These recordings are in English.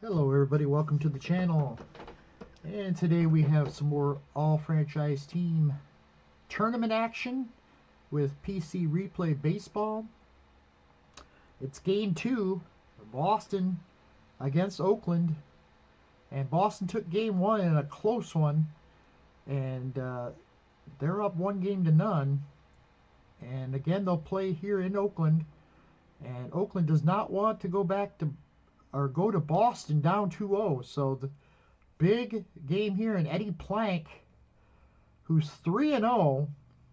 Hello everybody, welcome to the channel, and today we have some more all-franchise team tournament action with PC Replay Baseball. It's game 2, Boston against Oakland, and Boston took game 1 in a close one, and they're up 1-0. And again, they'll play here in Oakland, and Oakland does not want to go back to go to Boston down 2-0. So the big game here, and Eddie Plank, who's 3-0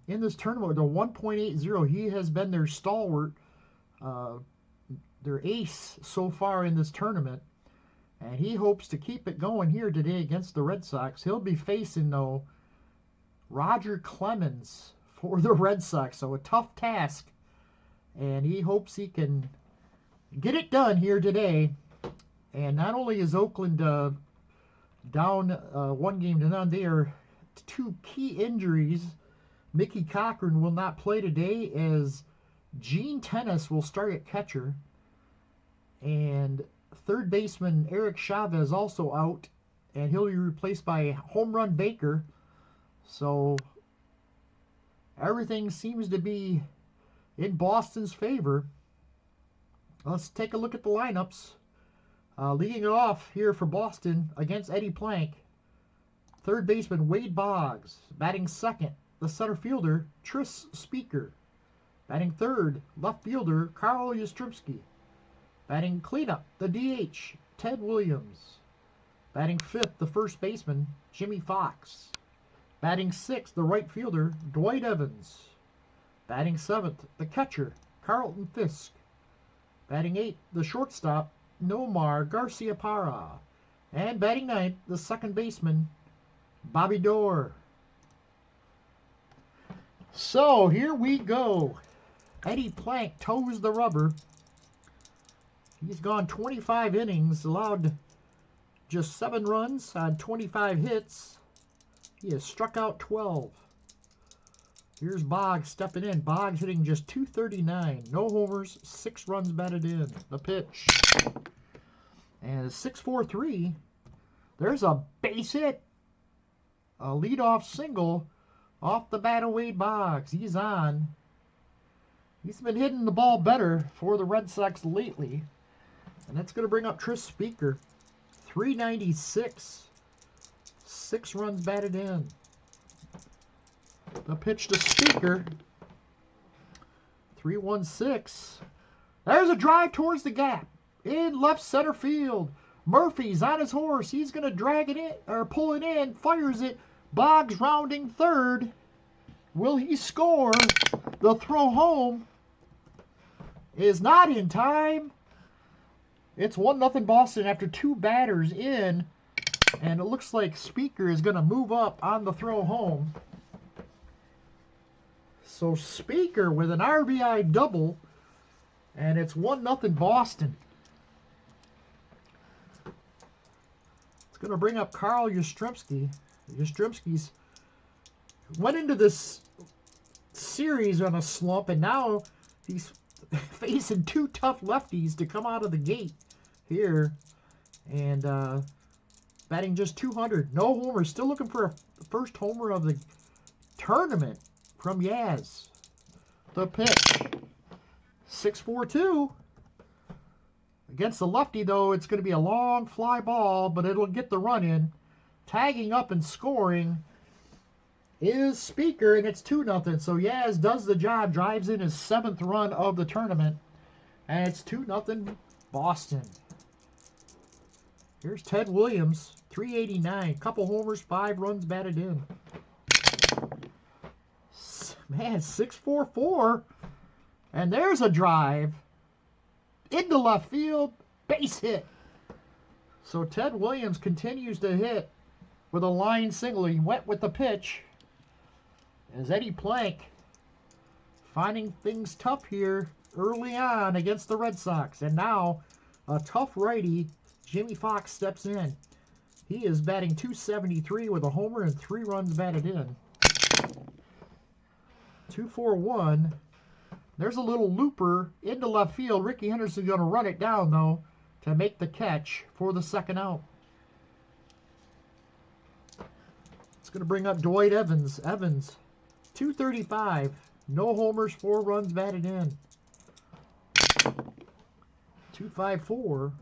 in this tournament with a 1.80. He has been their stalwart, their ace so far in this tournament, and he hopes to keep it going here today against the Red Sox. He'll be facing, though, Roger Clemens for the Red Sox, so a tough task, and he hopes he can get it done here today. And not only is Oakland down 1-0, they are two key injuries. Mickey Cochran will not play today, as Gene Tennis will start at catcher, and third baseman Eric Chavez also out, and he'll be replaced by Home Run Baker. So everything seems to be in Boston's favor. Let's take a look at the lineups. Leading it off here for Boston against Eddie Plank, third baseman Wade Boggs. Batting second, the center fielder Tris Speaker. Batting third, left fielder Carl Yastrzemski. Batting cleanup, the DH Ted Williams. Batting fifth, the first baseman Jimmy Fox. Batting sixth, the right fielder Dwight Evans. Batting seventh, the catcher Carlton Fisk. Batting eighth, the shortstop Nomar Garciaparra. And batting ninth, the second baseman Bobby Doerr. So here we go. Eddie Plank toes the rubber. He's gone 25 innings, allowed just 7 runs on 25 hits. He has struck out 12. Here's Boggs stepping in. Boggs hitting just .239. No homers, 6 runs batted in. The pitch. And 6-4-3. There's a base hit. A leadoff single off the bat of Wade Boggs. He's on. He's been hitting the ball better for the Red Sox lately. And that's going to bring up Tris Speaker. .396. 6 runs batted in. The pitch to Speaker. 3-1-6. There's a drive towards the gap in left center field. Murphy's on his horse. He's going to drag it in, or pull it in. Fires it. Boggs rounding third. Will he score? The throw home is not in time. It's 1-0 Boston after 2 batters in. And it looks like Speaker is going to move up on the throw home. So Speaker with an RBI double, and it's 1-0 Boston. It's going to bring up Carl Yastrzemski. Yastrzemski's went into this series on a slump, and now he's facing 2 tough lefties to come out of the gate here. And batting just .200. No homers. Still looking for a first homer of the tournament from Yaz. The pitch. 6-4-2. Against the lefty, though, it's going to be a long fly ball, but it'll get the run in. Tagging up and scoring is Speaker, and it's 2-0. So Yaz does the job, drives in his 7th run of the tournament, and it's 2-0 Boston. Here's Ted Williams, .389, couple homers, 5 runs batted in. Man, 6-4-4, and there's a drive into left field, base hit. So Ted Williams continues to hit with a line single. He went with the pitch. As Eddie Plank finding things tough here early on against the Red Sox. And now a tough righty, Jimmy Fox, steps in. He is batting .273 with a homer and 3 runs batted in. 2-4-1. There's a little looper into left field. Ricky Henderson's going to run it down, though, to make the catch for the second out. It's going to bring up Dwight Evans. Evans, .235. No homers, 4 runs batted in. 2-5-4.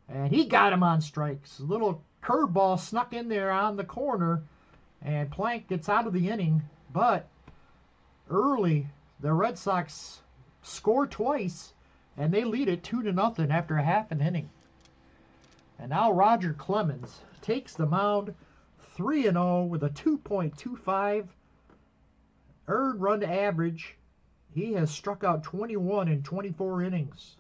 And he got him on strikes. A little curveball snuck in there on the corner. And Plank gets out of the inning. But early, the Red Sox score twice. And they lead it 2-0 after a half an inning. And now Roger Clemens takes the mound, 3-0 with a 2.25 earned run average. He has struck out 21 in 24 innings.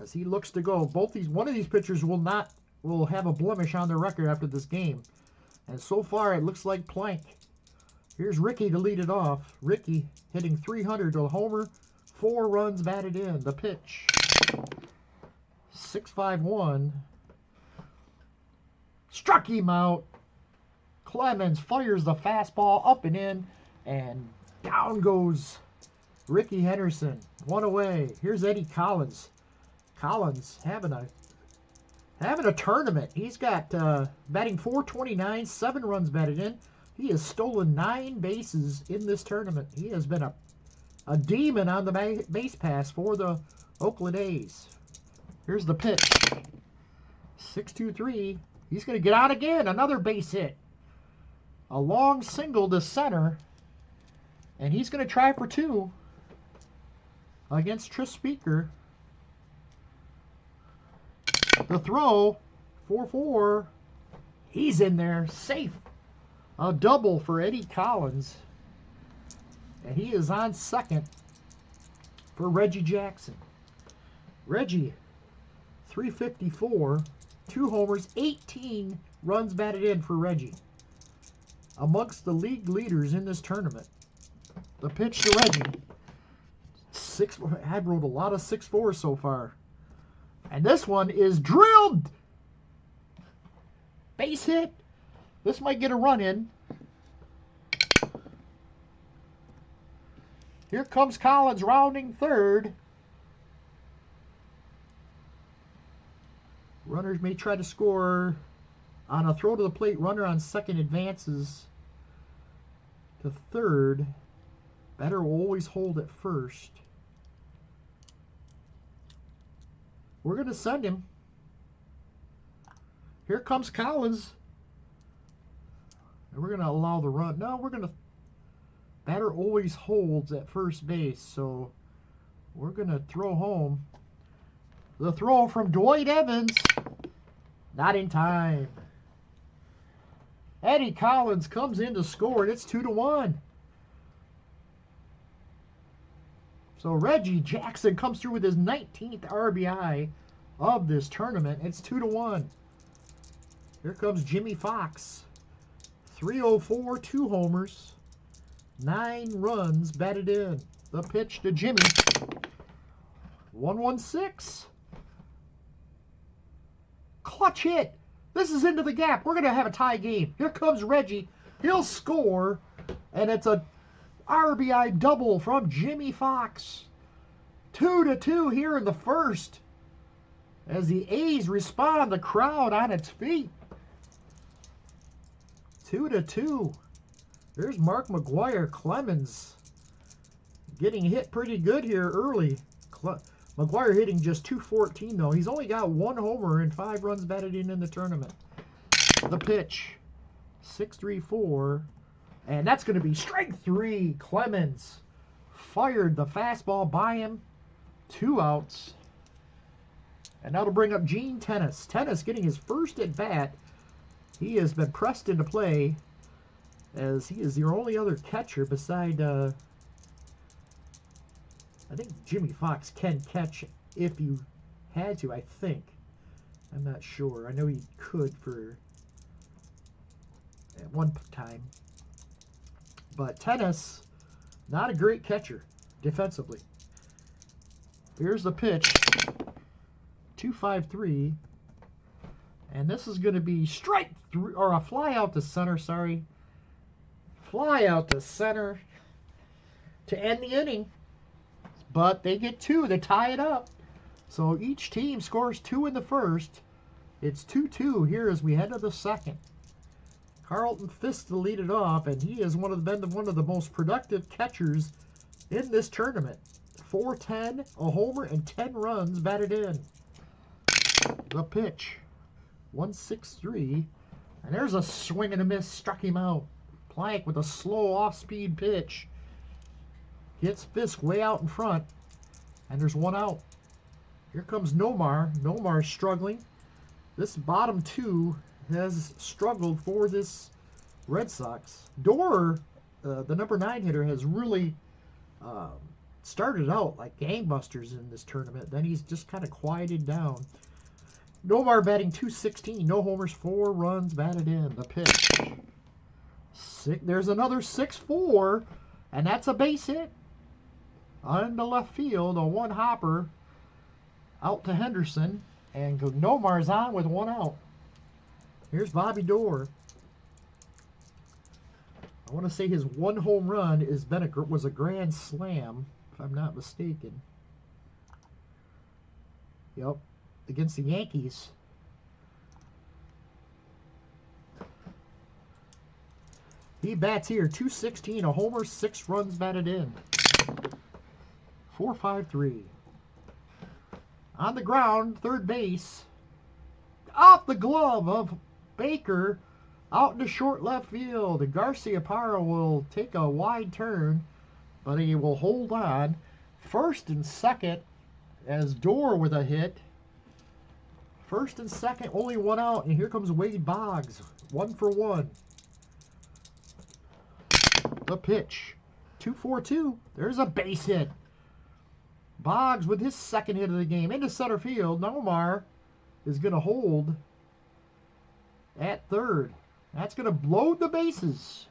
As he looks to go, one of these pitchers will have a blemish on their record after this game. And so far it looks like Plank. Here's Ricky to lead it off. Ricky hitting .300 to a homer, 4 runs batted in. The pitch. 6-5-1. Struck him out. Clemens fires the fastball up and in, and down goes Ricky Henderson. 1 away. Here's Eddie Collins. Collins having a tournament. He's got batting .429, 7 runs batted in. He has stolen 9 bases in this tournament. He has been a demon on the base pass for the Oakland A's. Here's the pitch. 6-2-3. He's going to get out again. Another base hit. A long single to center. And he's going to try for 2 against Tris Speaker. The throw. 4-4. He's in there. Safe. A double for Eddie Collins. And he is on second for Reggie Jackson. Reggie, .354. 2 homers, 18 runs batted in for Reggie. Amongst the league leaders in this tournament. The pitch to Reggie. I've rolled a lot of 6-4 so far. And this one is drilled. Base hit. This might get a run in. Here comes Collins rounding third. Runners may try to score on a throw to the plate. Runner on second advances to third. Batter will always hold at first. We're going to send him. Here comes Collins. And we're going to allow the run. No, we're going to... Batter always holds at first base, so we're going to throw home. The throw from Dwight Evans. Not in time. Eddie Collins comes in to score, and it's 2-1. So Reggie Jackson comes through with his 19th RBI of this tournament. It's 2-1. Here comes Jimmy Fox. .304, 2 homers, 9 runs batted in. The pitch to Jimmy. 1-1-6. Clutch hit. This is into the gap. We're going to have a tie game. Here comes Reggie. He'll score. And it's a RBI double from Jimmy Fox. 2-2 here in the first. As the A's respond, the crowd on its feet. 2-2. There's Mark McGwire. Clemens getting hit pretty good here early. McGwire hitting just .214 though. He's only got 1 homer and 5 runs batted in the tournament. The pitch. 6-3-4. And that's going to be strike 3. Clemens fired the fastball by him. 2 outs. And that'll bring up Gene Tennis. Tennis getting his first at bat. He has been pressed into play as he is your only other catcher beside, I think Jimmy Fox can catch if you had to, I think. I'm not sure. I know he could for at one time. But Tennis, not a great catcher defensively. Here's the pitch. 2-5-3. And this is going to be strike through, or a fly out to center, sorry. Fly out to center to end the inning. But they get 2 to tie it up. So each team scores 2 in the first. It's 2-2 here as we head to the second. Carlton Fisk to lead it off, and he has been one of the most productive catchers in this tournament. 410, a homer, and 10 runs batted in. The pitch. 1-6-3. And there's a swing and a miss. Struck him out. Plank with a slow off-speed pitch. Hits Fisk way out in front. And there's 1 out. Here comes Nomar. Nomar's struggling. This bottom 2 has struggled for this Red Sox. Doerr, the number 9 hitter, has really started out like gangbusters in this tournament. Then he's just kind of quieted down. Nomar batting .216, no homers, 4 runs batted in. The pitch. There's another 6-4, and that's a base hit. On the left field, a 1 hopper out to Henderson, and Nomar's on with 1 out. Here's Bobby Doerr. I want to say his 1 home run was a grand slam, if I'm not mistaken. Yep, against the Yankees. He bats here, .216, a homer, 6 runs batted in. 4-5-3. On the ground, third base. Off the glove of Baker, out into short left field. Garciaparra will take a wide turn, but he will hold on. First and second, as Doerr with a hit. First and second, only 1 out, and here comes Wade Boggs. 1 for 1. The pitch. 2-4-2. There's a base hit. Boggs with his second hit of the game into center field. Nomar is going to hold at third. That's going to load the bases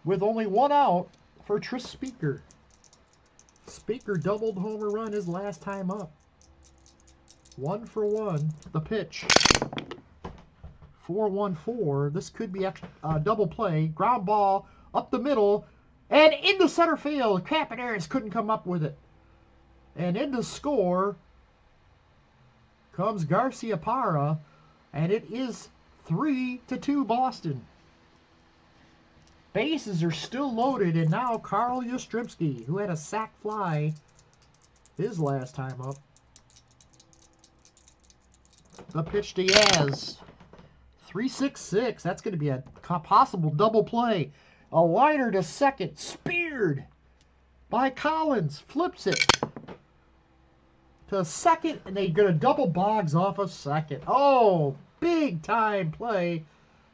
with only 1 out for Tris Speaker. Speaker doubled homer run his last time up. 1 for 1. The pitch. 4-1-4. This could be a double play. Ground ball up the middle and into center field. Capaneris couldn't come up with it. And in to score comes Garciaparra, and it is 3-2 Boston. Bases are still loaded, and now Carl Yastrzemski, who had a sac fly his last time up. The pitch to Yaz. 3-6-6. That's going to be a possible double play. A liner to second, speared by Collins. Flips it to second, and they're going to double Boggs off of second. Oh, big time play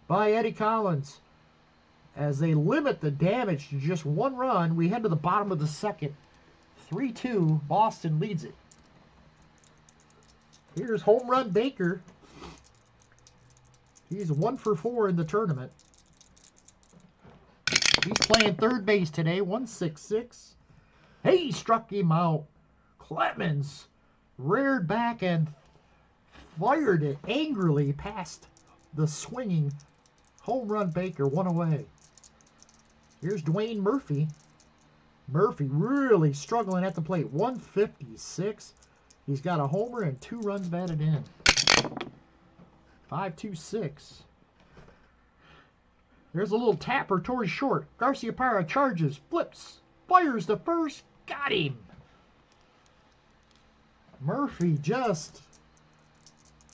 by Eddie Collins. As they limit the damage to just 1 run, we head to the bottom of the second. 3-2, Boston leads it. Here's home run Baker. He's 1 for 4 in the tournament. He's playing third base today, 1-6-6. Hey, he struck him out. Clemens reared back and fired it angrily past the swinging home run Baker, 1 away. Here's Dwayne Murphy. Murphy really struggling at the plate, 156. He's got a homer and 2 runs batted in. 5-2-6. There's a little tapper towards short. Garciaparra charges, flips, fires to first, got him. Murphy just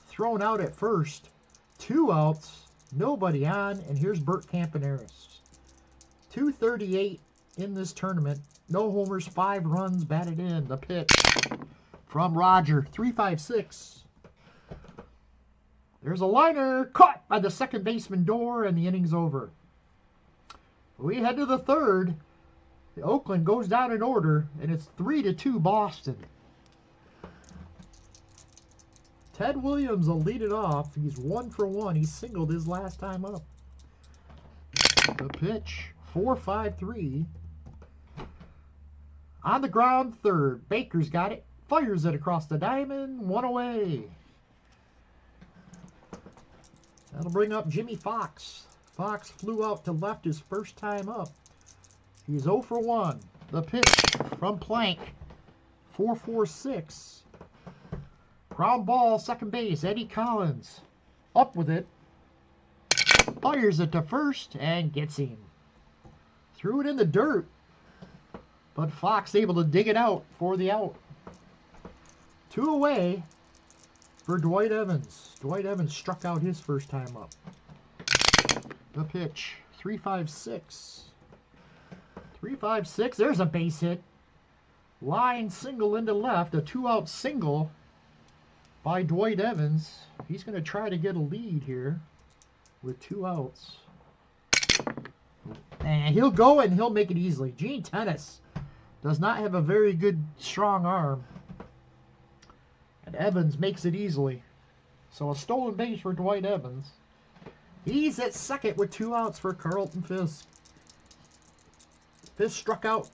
thrown out at first. 2 outs, nobody on, and here's Bert Campaneris. 238 in this tournament. No homers, 5 runs batted in. The pitch from Roger. 3-5-6. There's a liner caught by the second baseman Doerr, and the inning's over. We head to the third. The Oakland goes down in order, and it's 3-2 Boston. Ted Williams will lead it off. He's 1 for 1. He singled his last time up. The pitch, 4-5-3. On the ground, third. Baker's got it. Fires it across the diamond. 1 away. That'll bring up Jimmy Fox. Fox flew out to left his first time up. He's 0 for 1. The pitch from Plank, 4-4-6. Ground ball, second base, Eddie Collins. Up with it. Fires it to first and gets him. Threw it in the dirt. But Fox able to dig it out for the out. 2 away for Dwight Evans. Dwight Evans struck out his first time up. The pitch, 3-5-6. 3-5-6. There's a base hit. Line single into left. A 2-out single by Dwight Evans. He's going to try to get a lead here with 2 outs. And he'll go and he'll make it easily. Gene Tennis does not have a very good, strong arm. And Evans makes it easily. So a stolen base for Dwight Evans. He's at second with 2 outs for Carlton Fisk. Fisk struck out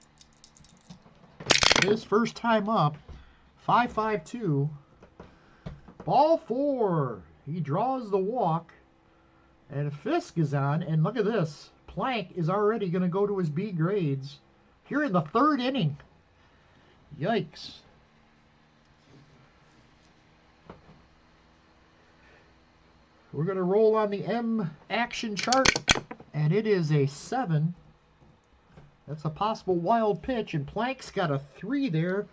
his first time up. 5-5-2. Ball 4. He draws the walk. And Fisk is on. And look at this. Plank is already going to go to his B grades here in the 3rd inning. Yikes. We're going to roll on the M action chart, and it is a 7. That's a possible wild pitch, and Plank's got a 3 there,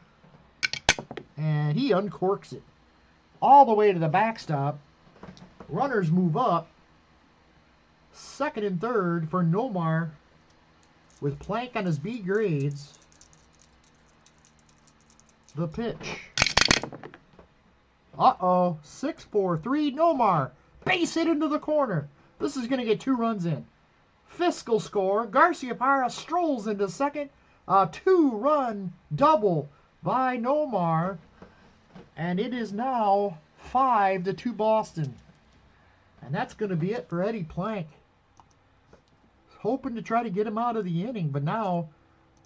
and he uncorks it all the way to the backstop. Runners move up. 2nd and 3rd for Nomar with Plank on his B grades. The pitch. Uh-oh. 6-4-3. Nomar. Base hit into the corner. This is going to get 2 runs in. Fisk will score. Garcia Parra strolls into second. A 2-run double by Nomar. And it is now 5-2 Boston. And that's going to be it for Eddie Plank. Hoping to try to get him out of the inning. But now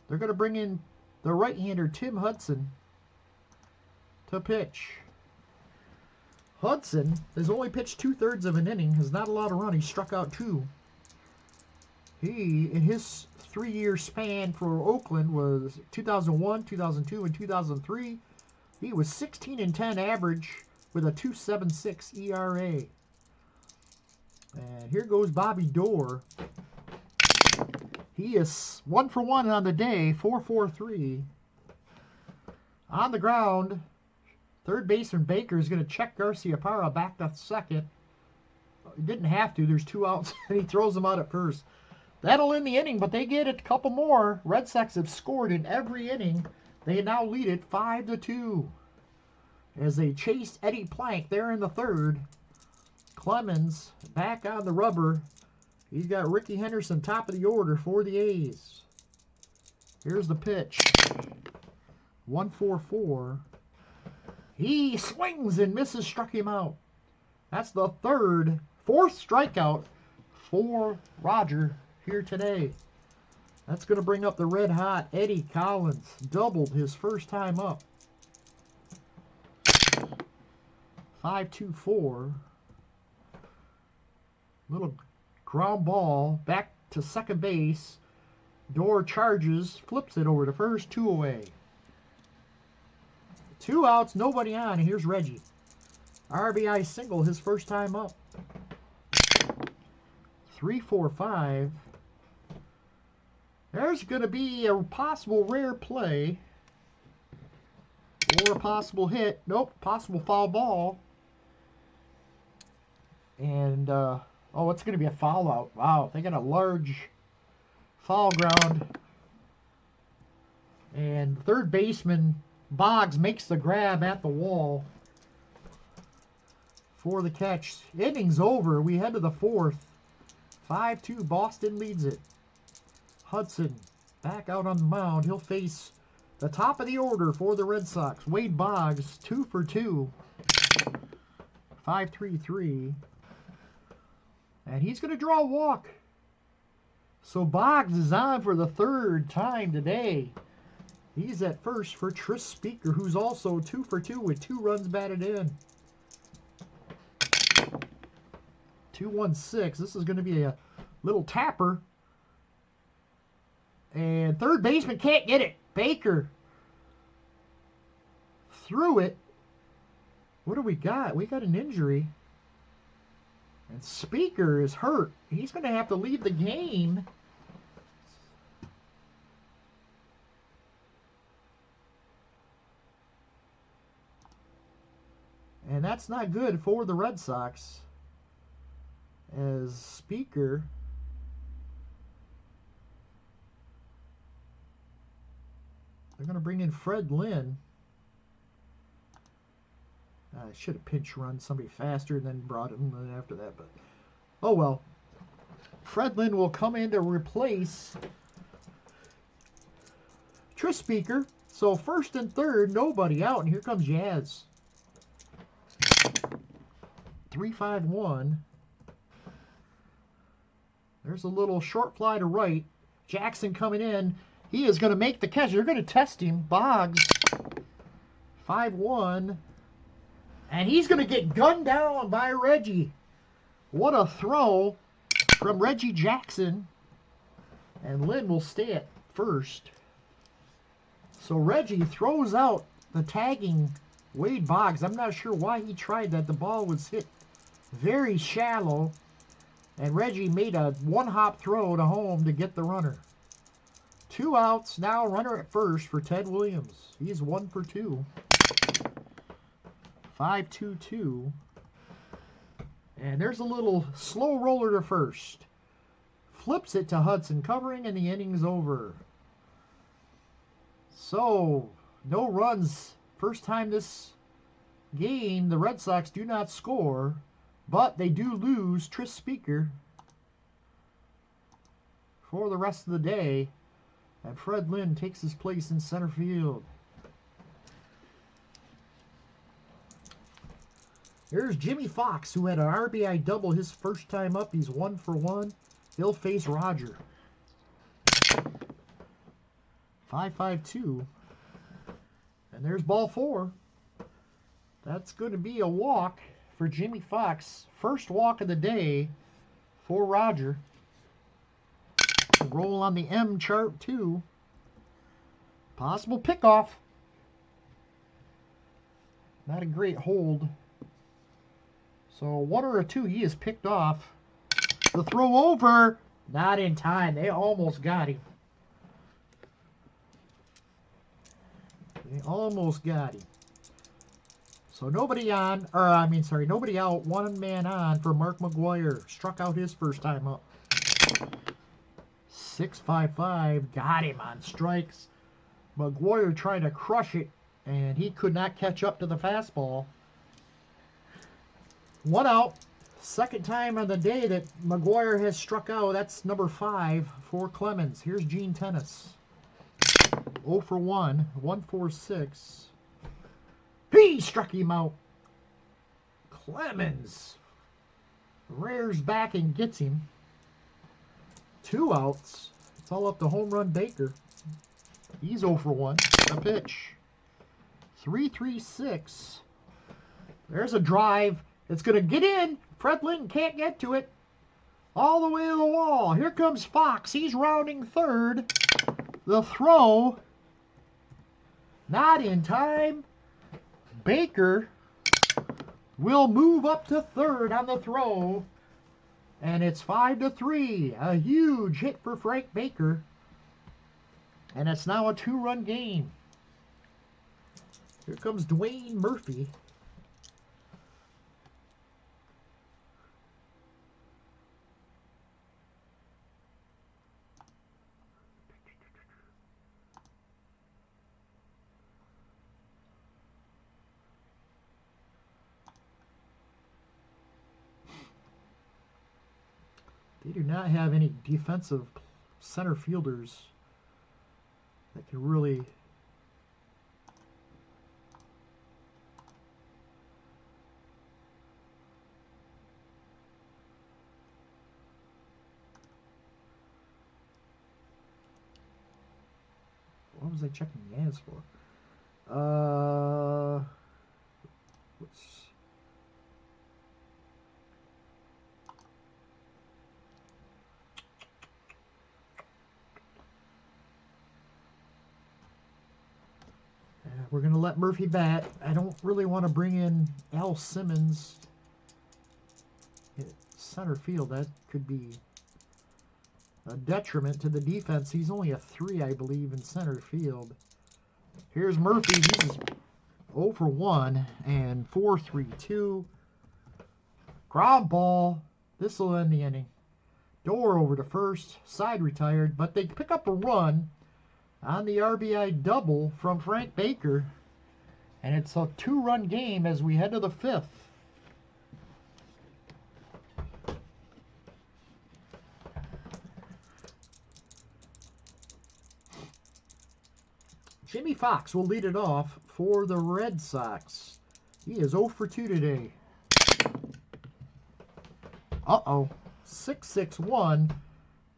they're going to bring in the right-hander Tim Hudson to pitch. Hudson has only pitched 2/3 of an inning, has not allowed a run. He struck out 2. He, in his 3-year span for Oakland, was 2001, 2002, and 2003. He was 16-10 average with a 2.76 ERA. And here goes Bobby Doerr. He is 1 for 1 on the day, 4-4-3. On the ground, third baseman Baker is going to check Garcia Parra back to second. He didn't have to. There's 2 outs, and he throws them out at first. That'll end the inning, but they get a couple more. Red Sox have scored in every inning. They now lead it 5-2 as they chase Eddie Plank there in the 3rd. Clemens back on the rubber. He's got Ricky Henderson top of the order for the A's. Here's the pitch. 1-4-4. He swings and misses, struck him out. That's the 4th strikeout for Roger here today. That's going to bring up the red-hot Eddie Collins. Doubled his first time up. 5-2-4. Little ground ball back to second base. Doerr charges, flips it over to first, 2 away. 2 outs, nobody on. Here's Reggie. RBI single his first time up. 3-4-5. There's going to be a possible rare play. Or a possible hit. Nope, possible foul ball. And, oh, it's going to be a foul out. Wow, they got a large foul ground. And third baseman Boggs makes the grab at the wall for the catch. Inning's over. We head to the 4th. 5-2. Boston leads it. Hudson back out on the mound. He'll face the top of the order for the Red Sox. Wade Boggs, 2 for 2. 5-3-3. And he's going to draw a walk. So Boggs is on for the third time today. He's at first for Tris Speaker, who's also 2 for 2 with 2 runs batted in. 2-1-6. This is going to be a little tapper. And third baseman can't get it. Baker threw it. What do we got? We got an injury. And Speaker is hurt. He's going to have to leave the game. And that's not good for the Red Sox. As Speaker they're going to bring in Fred Lynn. I should have pinch run somebody faster and then brought him in after that, but oh well. Fred Lynn will come in to replace Tris Speaker. So first and third, nobody out, and here comes Yaz. 3-5-1. There's a little short fly to right. Jackson coming in. He is going to make the catch. They're going to test him. Boggs. 5-1. And he's going to get gunned down by Reggie. What a throw from Reggie Jackson. And Lynn will stay at first. So Reggie throws out the tagging Wade Boggs. I'm not sure why he tried that. The ball was hit very shallow. And Reggie made a one-hop throw to home to get the runner. 2 outs. Now runner at first for Ted Williams. He's 1 for 2. 5-2-2. And there's a little slow roller to first. Flips it to Hudson covering, and the inning's over. So, no runs. First time this game, the Red Sox do not score, but they do lose Tris Speaker for the rest of the day. And Fred Lynn takes his place in center field. There's Jimmy Fox, who had an RBI double his first time up. He's 1 for 1. He'll face Roger. 5-5-2. And there's ball 4. That's going to be a walk for Jimmy Fox. First walk of the day for Roger. Roll on the M chart too. Possible pickoff. Not a great hold. So 1 or a 2, he is picked off. The throw over, not in time. They almost got him. They almost got him. So nobody on, or I mean, sorry, nobody out. 1 man on for Mark McGuire. Struck out his first time up. 6-5-5, got him on strikes. McGuire trying to crush it, and he could not catch up to the fastball. 1 out. Second time on the day that McGuire has struck out. That's number 5 for Clemens. Here's Gene Tennis. 0 for 1. 1-4-6. He struck him out. Clemens rears back and gets him. 2 outs. It's all up to home run Baker. He's 0 for 1. A pitch. 3-3-6. There's a drive. It's going to get in. Fred Lynn can't get to it. All the way to the wall. Here comes Fox. He's rounding third. The throw. Not in time. Baker will move up to third on the throw. And it's 5-3. A huge hit for Frank Baker. And it's now a 2-run game. Here comes Dwayne Murphy. They do not have any defensive center fielders that can really What was I checking the as for? We're going to let Murphy bat. I don't really want to bring in Al Simmons at center field. That could be a detriment to the defense. He's only a 3, I believe, in center field. Here's Murphy. He's 0 for 1 and 4-3-2. Ground ball. This will end the inning. Door over to first. Side retired. But they pick up a run on the RBI double from Frank Baker. And it's a 2-run game as we head to the 5th. Jimmy Fox will lead it off for the Red Sox. He is 0 for 2 today. Uh-oh. 6-6-1.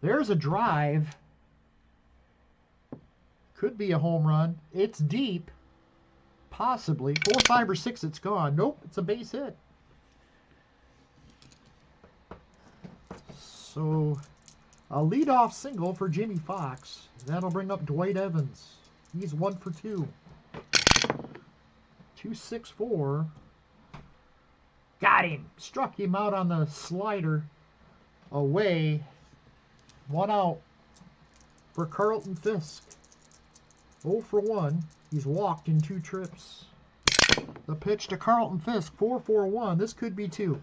There's a drive. Could be a home run. It's deep. Possibly. 4, 5, or 6, it's gone. Nope, it's a base hit. So, a leadoff single for Jimmy Fox. That'll bring up Dwight Evans. He's 1 for 2. 2-6-4. Got him. Struck him out on the slider. Away. 1 out for Carlton Fisk. 0 for 1. He's walked in 2 trips. The pitch to Carlton Fisk. 4-4-1. This could be 2.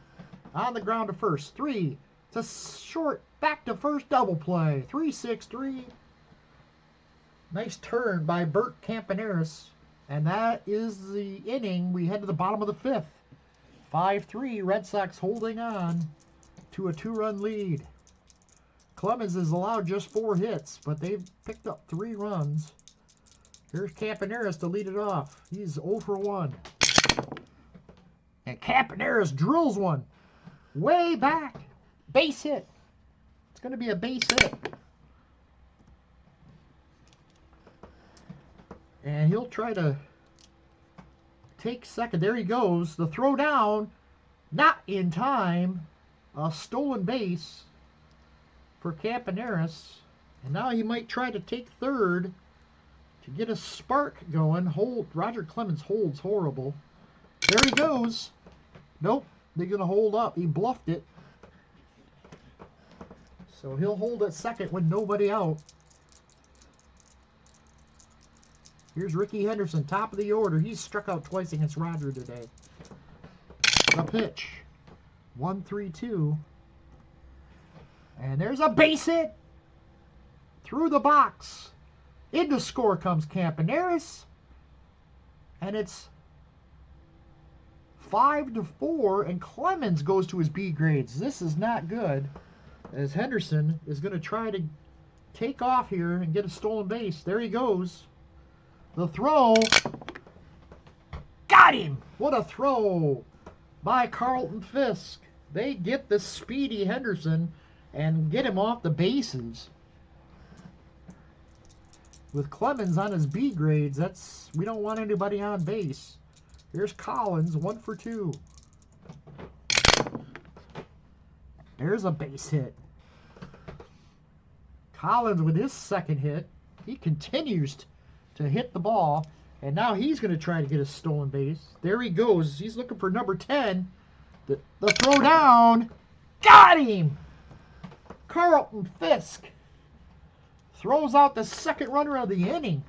On the ground to first. 3 to short. Back to first. Double play. 3-6-3. Nice turn by Bert Campaneris. And that is the inning. We head to the bottom of the 5th. 5-3. Red Sox holding on to a 2-run lead. Clemens has allowed just 4 hits, but they've picked up 3 runs. Here's Campaneris to lead it off. He's 0 for 1. And Campaneris drills one way back. Base hit. It's going to be a base hit. And he'll try to take second. There he goes. The throw down. Not in time. A stolen base for Campaneris. And now he might try to take third to get a spark going. Roger Clemens holds horrible. There he goes. Nope. They're going to hold up. He bluffed it. So he'll hold at second with nobody out. Here's Ricky Henderson, top of the order. He's struck out twice against Roger today. The pitch. 1-3-2. And there's a base hit. Through the box. Into score comes Campaneris. And it's 5-4. And Clemens goes to his B grades. This is not good. As Henderson is going to try to take off here and get a stolen base. There he goes. The throw. Got him. What a throw by Carlton Fisk. They get the speedy Henderson and get him off the bases. With Clemens on his B grades, we don't want anybody on base. Here's Collins, 1 for 2. There's a base hit. Collins with his second hit. He continues to hit the ball. And now he's going to try to get a stolen base. There he goes. He's looking for number 10. The throw down. Got him! Carlton Fisk throws out the second runner of the inning.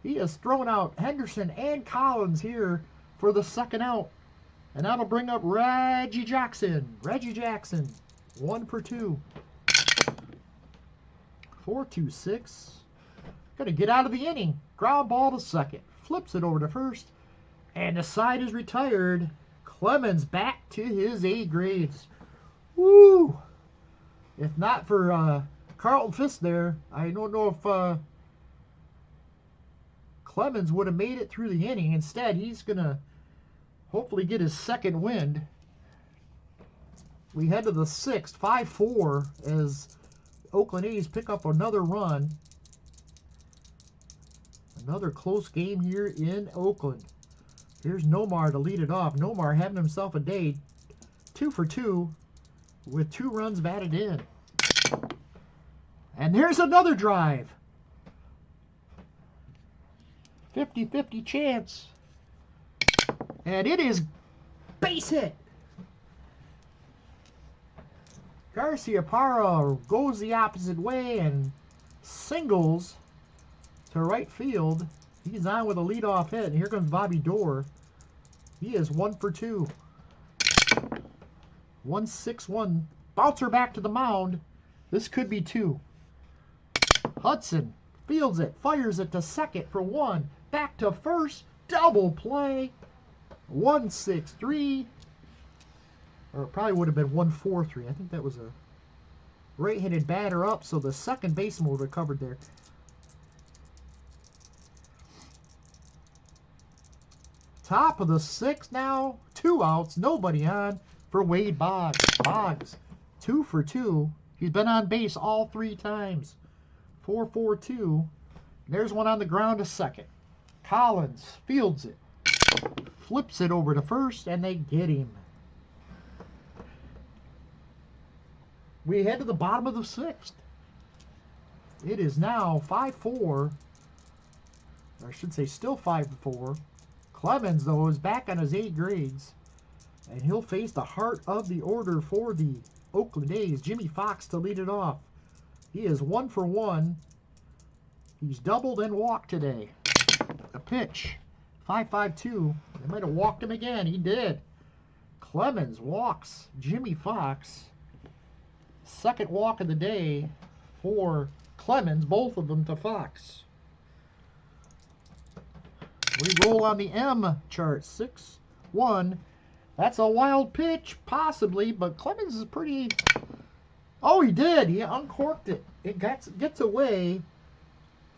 He has thrown out Henderson and Collins here for the second out. And that'll bring up Reggie Jackson. Reggie Jackson, 1 for 2. 4-2-6. Gonna get out of the inning. Ground ball to second. Flips it over to first. And the side is retired. Clemens back to his A grades. Woo! If not for Carlton Fisk there, I don't know if Clemens would have made it through the inning. Instead, he's gonna hopefully get his second wind. We head to the 6th, 5-4, as Oakland A's pick up another run. Another close game here in Oakland. Here's Nomar to lead it off. Nomar having himself a day. 2 for 2 with 2 runs batted in. And there's another drive. 50-50 chance. And it is base hit. Garciaparra goes the opposite way and singles to right field. He's on with a leadoff hit. And here comes Bobby Doerr. He is 1 for 2. 1-6-1. Bouncer back to the mound. This could be 2. Hudson fields it, fires it to second for 1. Back to first. Double play. 1-6-3. Or it probably would have been 1-4-3. I think that was a right-handed batter up, so the second baseman would have covered there. Top of the 6th now. 2 outs. Nobody on for Wade Boggs. Boggs, 2 for 2. He's been on base all 3 times. 4-4-2. There's one on the ground to second. Collins fields it. Flips it over to first, and they get him. We head to the bottom of the 6th. It is now 5-4. Or I should say still 5-4. Clemens, though, is back on his 8 grades. And he'll face the heart of the order for the Oakland A's. Jimmy Fox to lead it off. He is 1 for 1. He's doubled and walked today. A pitch. 5-5-2. They might have walked him again. He did. Clemens walks Jimmy Fox. Second walk of the day for Clemens. Both of them to Fox. We roll on the M chart. 6-1. That's a wild pitch, possibly, but Clemens is pretty... Oh, he did. He uncorked it. It gets away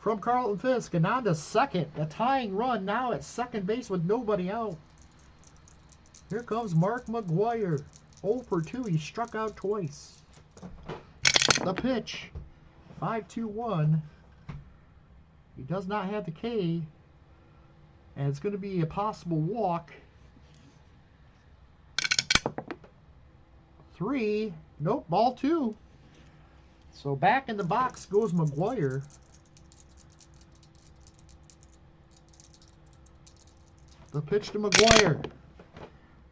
from Carlton Fisk, and on to second. A tying run now at second base with nobody out. Here comes Mark McGwire. 0 for 2. He struck out twice. The pitch. 5-2-1. He does not have the K. And it's going to be a possible walk. 3. Nope, ball 2. So back in the box goes McGwire. The pitch to McGwire.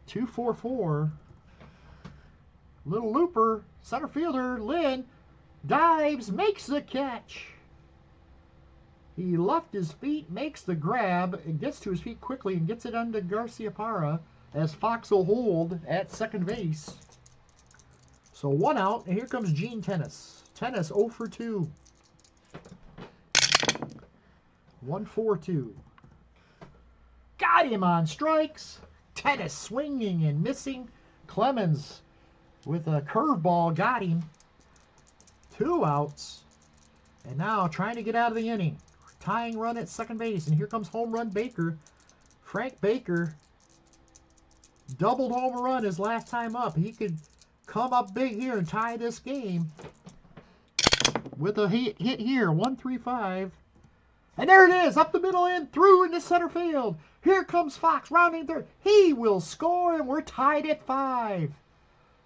2-4-4. Little looper. Center fielder Lynn dives, makes the catch. He left his feet, makes the grab, and gets to his feet quickly and gets it under Garciaparra as Fox will hold at second base. So 1 out, and here comes Gene Tennis. Tennis 0 for 2. 1-4-2. Got him on strikes. Tennis swinging and missing. Clemens with a curveball got him. 2 outs. And now trying to get out of the inning. Tying run at second base. And here comes home run Baker. Frank Baker doubled home run his last time up. He could come up big here and tie this game with a hit here. 1-3-5. And there it is. Up the middle and through into center field. Here comes Fox rounding third. He will score, and we're tied at 5.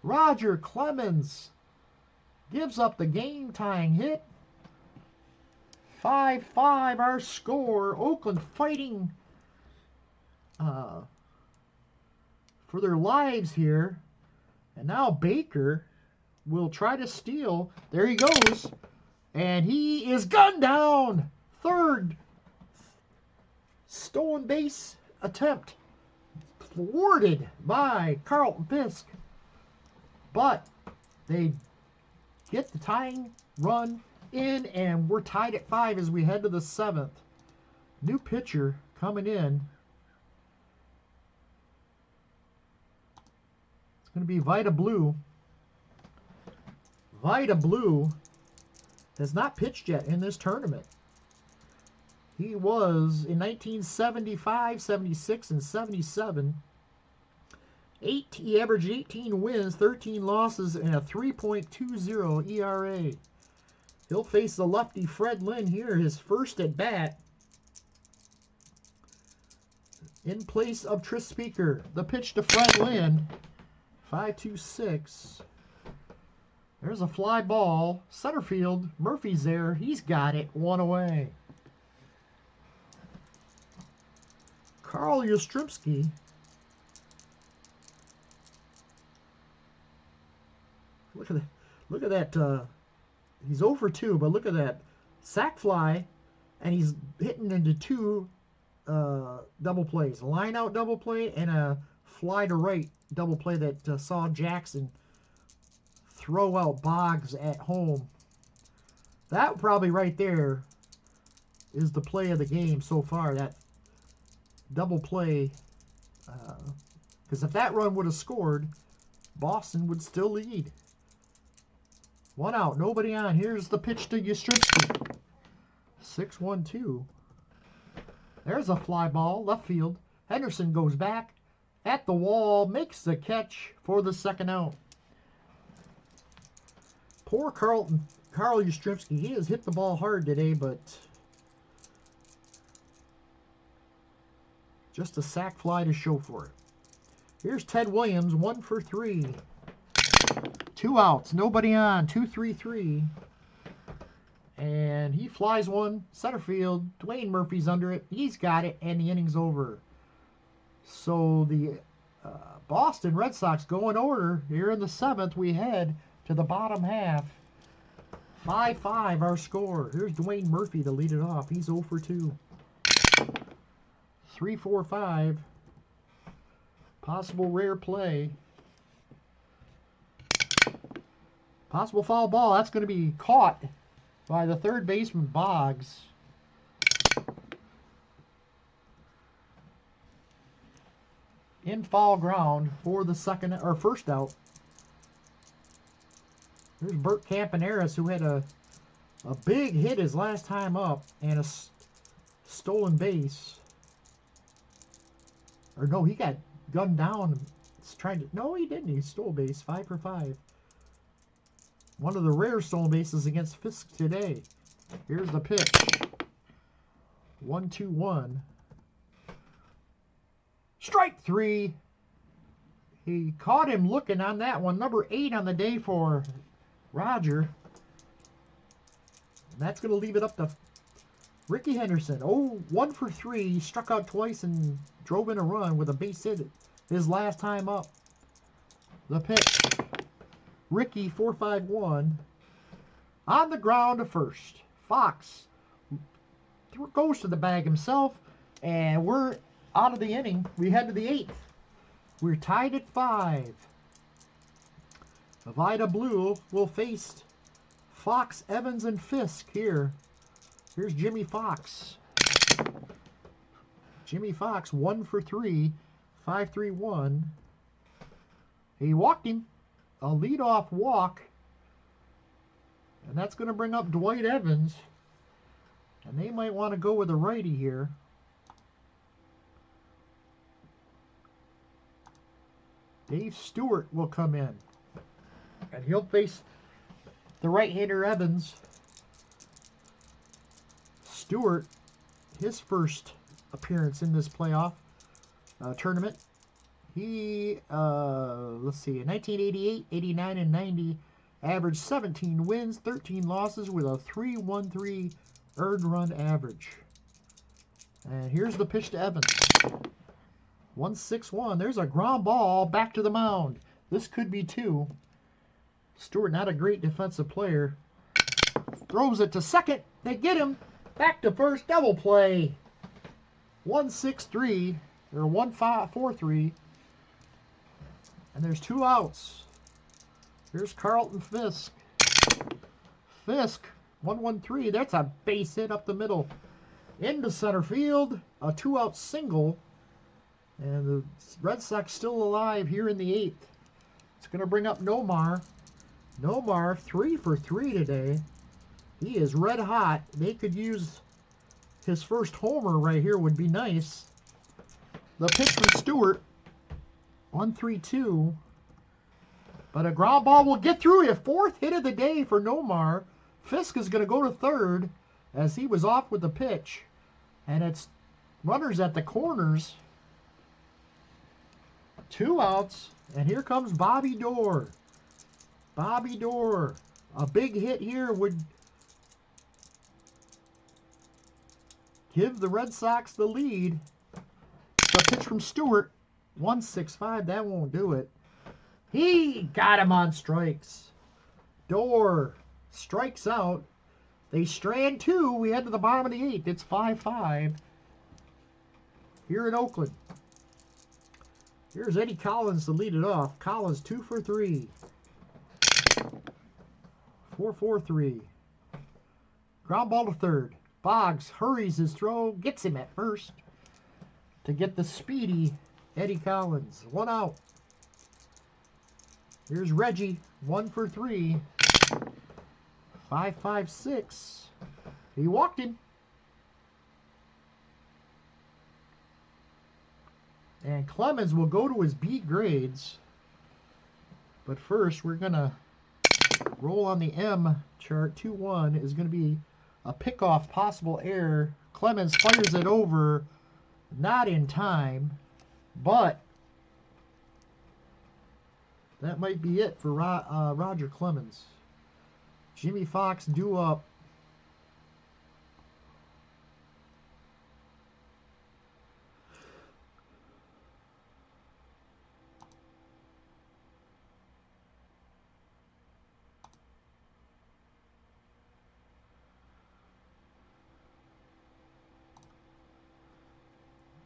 Roger Clemens gives up the game-tying hit. 5-5 our score. Oakland fighting for their lives here. And now Baker will try to steal. There he goes. And he is gunned down. Third stolen base attempt. Thwarted by Carlton Fisk. But they get the tying run in, and we're tied at 5 as we head to the 7th. New pitcher coming in. It's going to be Vida Blue. Vida Blue has not pitched yet in this tournament. He was in 1975, 76, and 77. He averaged 18 wins, 13 losses, and a 3.20 ERA. He'll face the lefty Fred Lynn here, his first at bat. in place of Tris Speaker. The pitch to Fred Lynn. 5-2-6. There's a fly ball. Center field. Murphy's there. He's got it. 1 away. Carl Yastrzemski. Look at that. He's 0 for 2, but look at that. Sac fly, and he's hitting into 2 double plays. A line out double play and a fly to right double play that saw Jackson throw out Boggs at home. That probably right there is the play of the game so far. That double play. Because if that run would have scored, Boston would still lead. 1 out, nobody on. Here's the pitch to Yastrzemski. 6-1-2. There's a fly ball, left field. Henderson goes back at the wall, makes the catch for the 2nd out. Poor Carl Yastrzemski. He has hit the ball hard today, but just a sac fly to show for it. Here's Ted Williams, 1 for 3. 2 outs, nobody on, 2-3-3. And he flies one, center field. Dwayne Murphy's under it. He's got it, and the inning's over. So the Boston Red Sox go in order. Here in the 7th, we head to the bottom half. 5-5 our score. Here's Dwayne Murphy to lead it off. He's 0 for 2. 3-4-5. Possible rare play. Possible foul ball. That's going to be caught by the 3rd baseman, Boggs. In foul ground for the 1st out. There's Bert Campaneris, who had a big hit his last time up and a stolen base. Or no, he got gunned down. No, he didn't. He stole base. 5 for 5. One of the rare stolen bases against Fisk today. Here's the pitch. 1-2-1. Strike 3. He caught him looking on that one. Number 8 on the day for Roger. And that's going to leave it up to Ricky Henderson. 1 for 3. He struck out twice and drove in a run with a base hit his last time up. The pitch. Ricky, 4-5-1. On the ground to first. Fox goes to the bag himself, and we're out of the inning. We head to the 8th. We're tied at 5. Avida Blue will face Fox, Evans, and Fisk here. Here's Jimmy Fox. Jimmy Fox, 1 for 3. 5-3-1. He walked him. A leadoff walk. And that's going to bring up Dwight Evans. And they might want to go with a righty here. Dave Stewart will come in. And he'll face the right-hander Evans. Stewart, his first appearance in this playoff tournament. He, let's see, in 1988, 89, and 90, averaged 17 wins, 13 losses with a 3.13 earned run average. And here's the pitch to Evans. 1-6-1. There's a ground ball back to the mound. This could be 2. Stewart, not a great defensive player. Throws it to second. They get him. Back to first. Double play. 1-6-3. Or 1-5-4-3. And there's 2 outs. Here's Carlton Fisk. Fisk, 1-1-3. That's a base hit up the middle. Into center field. A 2-out single. And the Red Sox still alive here in the 8th. It's going to bring up Nomar. Nomar, 3 for 3 today. He is red hot. They could use his first homer right here would be nice. The pitch from Stewart. 1-3-2. But a ground ball will get through it. 4th hit of the day for Nomar. Fisk is going to go to 3rd as he was off with the pitch. And it's runners at the corners. 2 outs. And here comes Bobby Doerr. Bobby Doerr. A big hit here would give the Red Sox the lead. The pitch from Stewart. 1-6-5. That won't do it. He got him on strikes. Doerr strikes out. They strand 2. We head to the bottom of the 8th. It's 5-5 here in Oakland. Here's Eddie Collins to lead it off. Collins 2 for 3. 4-4-3. Ground ball to third. Boggs hurries his throw. Gets him at first to get the speedy Eddie Collins. 1 out. Here's Reggie. 1 for 3. 5-5-6. He walked him. And Clemens will go to his B grades. But first, we're going to roll on the M chart. 2-1 is going to be a pickoff, possible error. Clemens fires it over. Not in time. But that might be it for Roger Clemens. Jimmy Fox due up.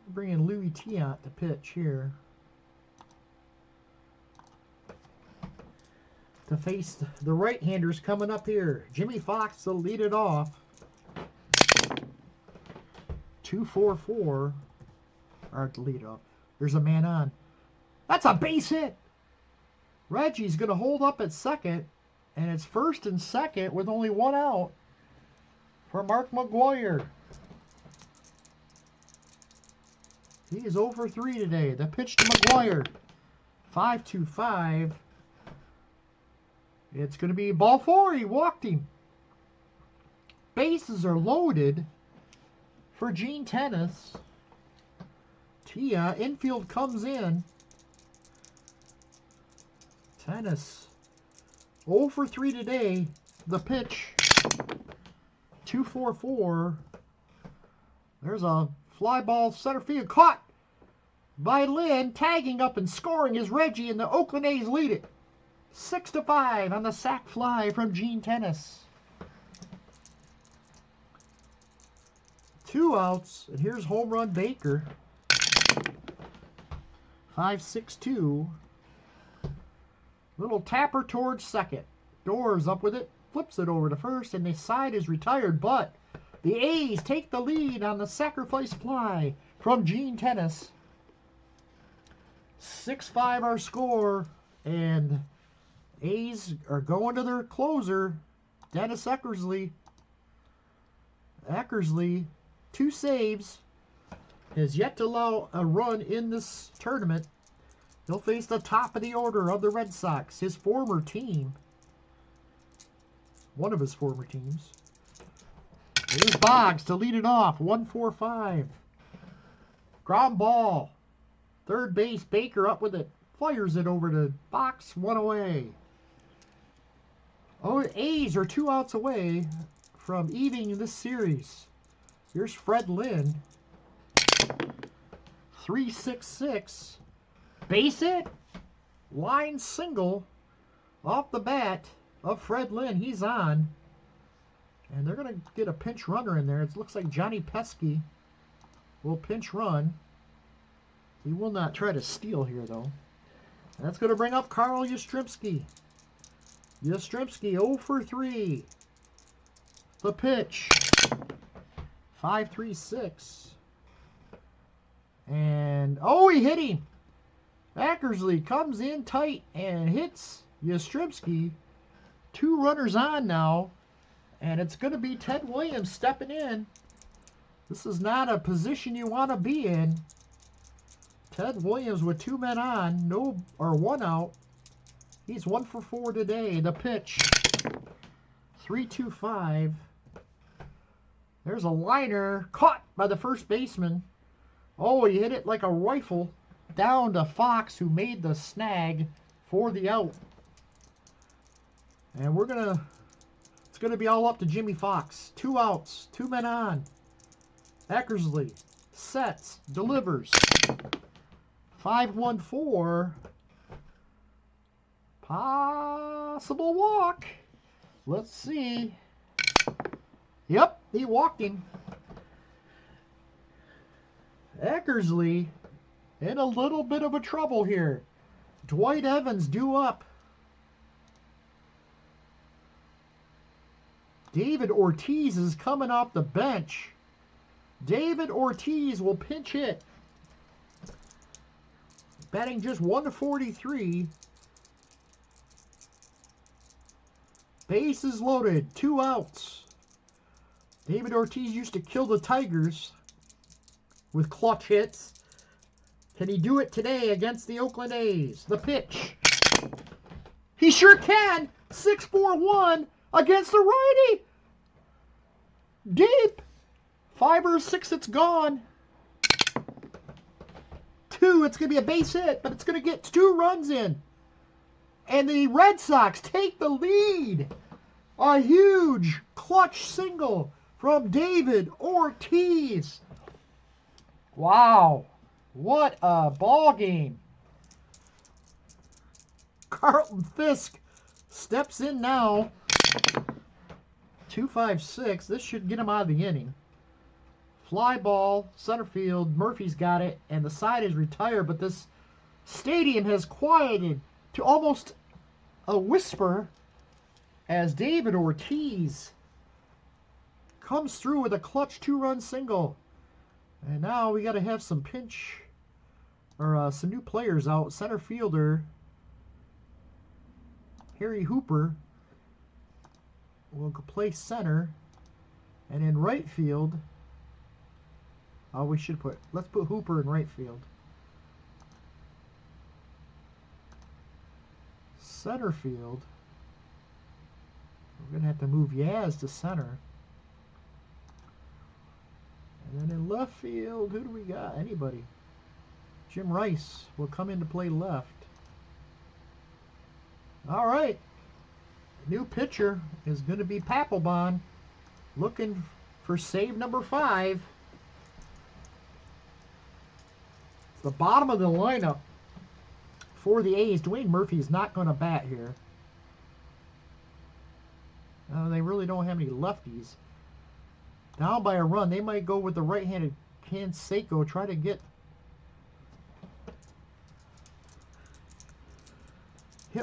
Bringing Louis Tiant to pitch here to face the right-handers coming up here. Jimmy Fox to lead it off. 2-4-4. Or to lead off. There's a man on. That's a base hit. Reggie's going to hold up at second, and it's first and second with only 1 out for Mark McGwire. He is 0 for 3 today. The pitch to McGwire. 5-2-5. It's going to be ball 4. He walked him. Bases are loaded for Gene Tennis. Tia, infield comes in. Tennis 0 for 3 today. The pitch. 2-4-4. There's a fly ball center field. Caught by Lynn. Tagging up and scoring is Reggie, and the Oakland A's lead it. 6-5 on the sac fly from Gene Tennis. 2 outs, and here's home run Baker. 5-6-2. Little tapper towards second. Doerr's up with it. Flips it over to first, and the side is retired, but the A's take the lead on the sacrifice fly from Gene Tennis. 6-5 our score, and A's are going to their closer, Dennis Eckersley. Eckersley, 2 saves, has yet to allow a run in this tournament. He'll face the top of the order of the Red Sox, his former team. One of his former teams. Here's Boggs to lead it off. 1-4-5. Ground ball. Third base, Baker up with it. Fires it over to box. 1 away. Oh, A's are 2 outs away from evening this series. Here's Fred Lynn. 3-6-6. Base hit. Line single off the bat of Fred Lynn. He's on. And they're going to get a pinch runner in there. It looks like Johnny Pesky will pinch run. He will not try to steal here, though. And that's going to bring up Carl Yastrzemski. Yastrzemski 0 for 3. The pitch. 5-3-6. And, oh, he hit him. Eckersley comes in tight and hits Yastrzemski. 2 runners on now. And it's going to be Ted Williams stepping in. This is not a position you want to be in. Ted Williams with 2 men on, 1 out. He's 1 for 4 today. The pitch. 3-2-5. There's a liner caught by the first baseman. Oh, he hit it like a rifle. down to Fox, who made the snag for the out. And it's gonna be all up to Jimmy Fox. 2 outs, 2 men on. Eckersley sets, delivers. 5-1-4. Possible walk. Let's see. Yep, he walked him. Eckersley in a little bit of a trouble here. Dwight Evans due up. David Ortiz is coming off the bench. David Ortiz will pinch hit. Batting just 143. Bases loaded, 2 outs. David Ortiz used to kill the Tigers with clutch hits. Can he do it today against the Oakland A's? The pitch. He sure can. 6-4-1 against the righty. Deep. 5 or 6, it's gone. 2, it's going to be a base hit, but it's going to get 2 runs in. And the Red Sox take the lead. A huge clutch single from David Ortiz. Wow. What a ball game. Carlton Fisk steps in now. 2-5-6. This should get him out of the inning. Fly ball, center field. Murphy's got it, and the side is retired, but this stadium has quieted to almost a whisper as David Ortiz comes through with a clutch 2-run single. And now we got to have some some new players out. Center fielder Harry Hooper will play center, and in right field, let's put Hooper in right field. Center field, we're going to have to move Yaz to center. And then in left field, who do we got? Anybody. Jim Rice will come in to play left. All right. New pitcher is going to be Papelbon, looking for save number 5. It's the bottom of the lineup for the A's. Dwayne Murphy is not going to bat here. They really don't have any lefties. Down by a run, they might go with the right-handed Canseco, try to hit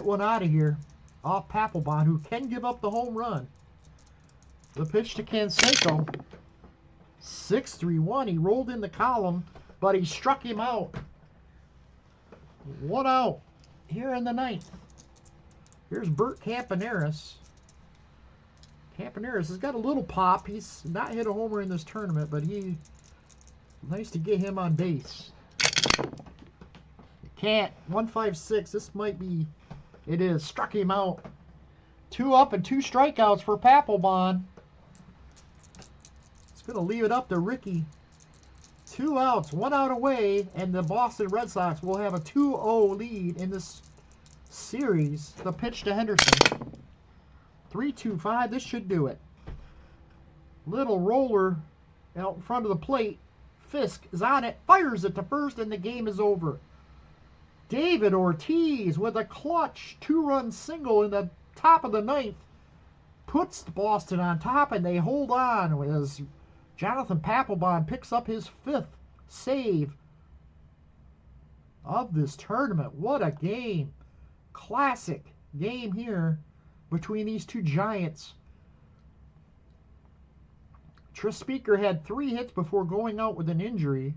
one out of here off Papelbon, who can give up the home run. The pitch to Canseco. 6-3-1. He rolled in the column, but he struck him out. 1 out here in the 9th. Here's Bert Campaneris. Campaneris has got a little pop. He's not hit a homer in this tournament, but nice to get him on base. Can't. 1-5-6. This might be. It is. Struck him out. 2 up and 2 strikeouts for Papelbon. It's going to leave it up to Ricky. 2 outs, 1 out away, and the Boston Red Sox will have a 2-0 lead in this series. The pitch to Henderson. 3-2-5. This should do it. Little roller out in front of the plate. Fisk is on it, fires it to first, and the game is over. David Ortiz with a clutch 2-run single in the top of the 9th puts Boston on top, and they hold on as Jonathan Papelbon picks up his 5th save of this tournament. What a game. Classic game here between these two giants. Trispeaker had 3 hits before going out with an injury.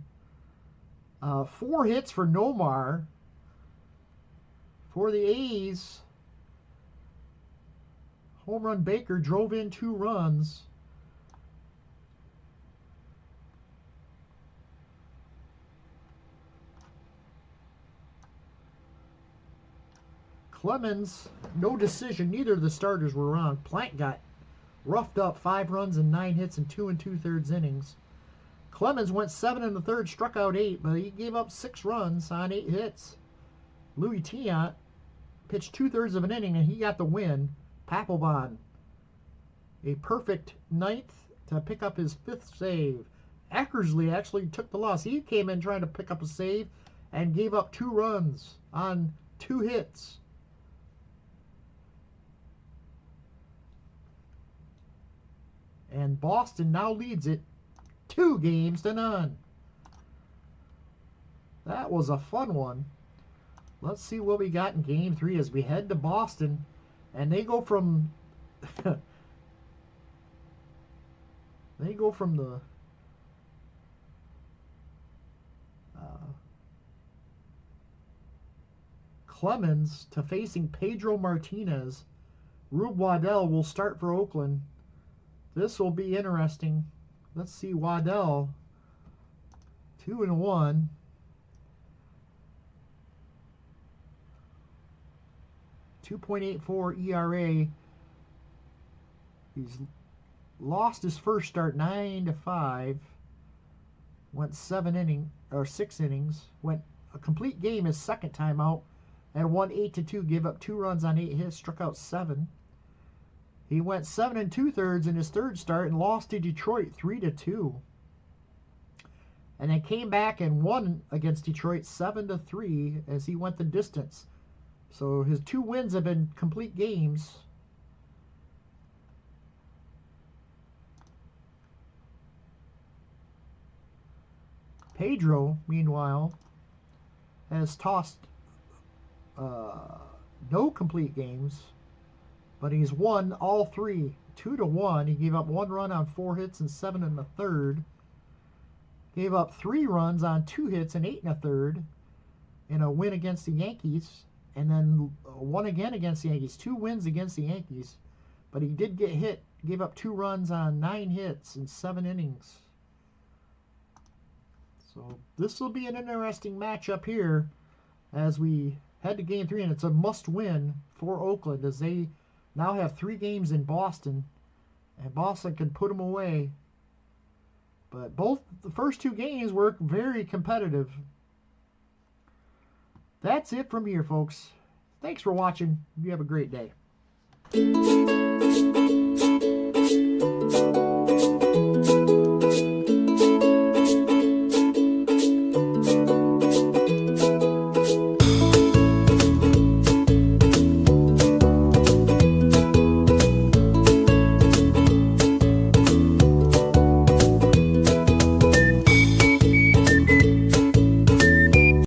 4 hits for Nomar. For the A's, home run Baker drove in 2 runs. Clemens, no decision. Neither of the starters were on. Plank got roughed up, 5 runs and 9 hits in 2 2/3 innings. Clemens went 7 in the third, struck out 8, but he gave up 6 runs on 8 hits. Louis Tiant pitched 2/3 of an inning, and he got the win. Papelbon, a perfect 9th to pick up his 5th save. Eckersley actually took the loss. He came in trying to pick up a save and gave up 2 runs on 2 hits. And Boston now leads it 2-0. That was a fun one. Let's see what we got in Game 3 as we head to Boston. And they go from... they go from the... Clemens to facing Pedro Martinez. Rube Waddell will start for Oakland. This will be interesting. Let's see, Waddell, 2-1. .84 ERA. He's lost his first start 9-5. Went 6 innings. Went a complete game his second time out and won 8-2. Gave up 2 runs on 8 hits. Struck out 7. He went 7 2/3 in his third start and lost to Detroit 3-2. And then came back and won against Detroit 7-3 as he went the distance. So his 2 wins have been complete games. Pedro, meanwhile, has tossed no complete games, but he's won all 3, 2-1. He gave up 1 run on 4 hits and 7 in the third. Gave up 3 runs on 2 hits and 8 in the third in a win against the Yankees, and then won again against the Yankees. 2 wins against the Yankees, but he did get hit. Gave up 2 runs on 9 hits in 7 innings. So this will be an interesting matchup here as we head to Game 3, and it's a must-win for Oakland as they now have 3 games in Boston, and Boston can put them away. But both the first 2 games were very competitive. That's it from here, folks. Thanks for watching. You have a great day.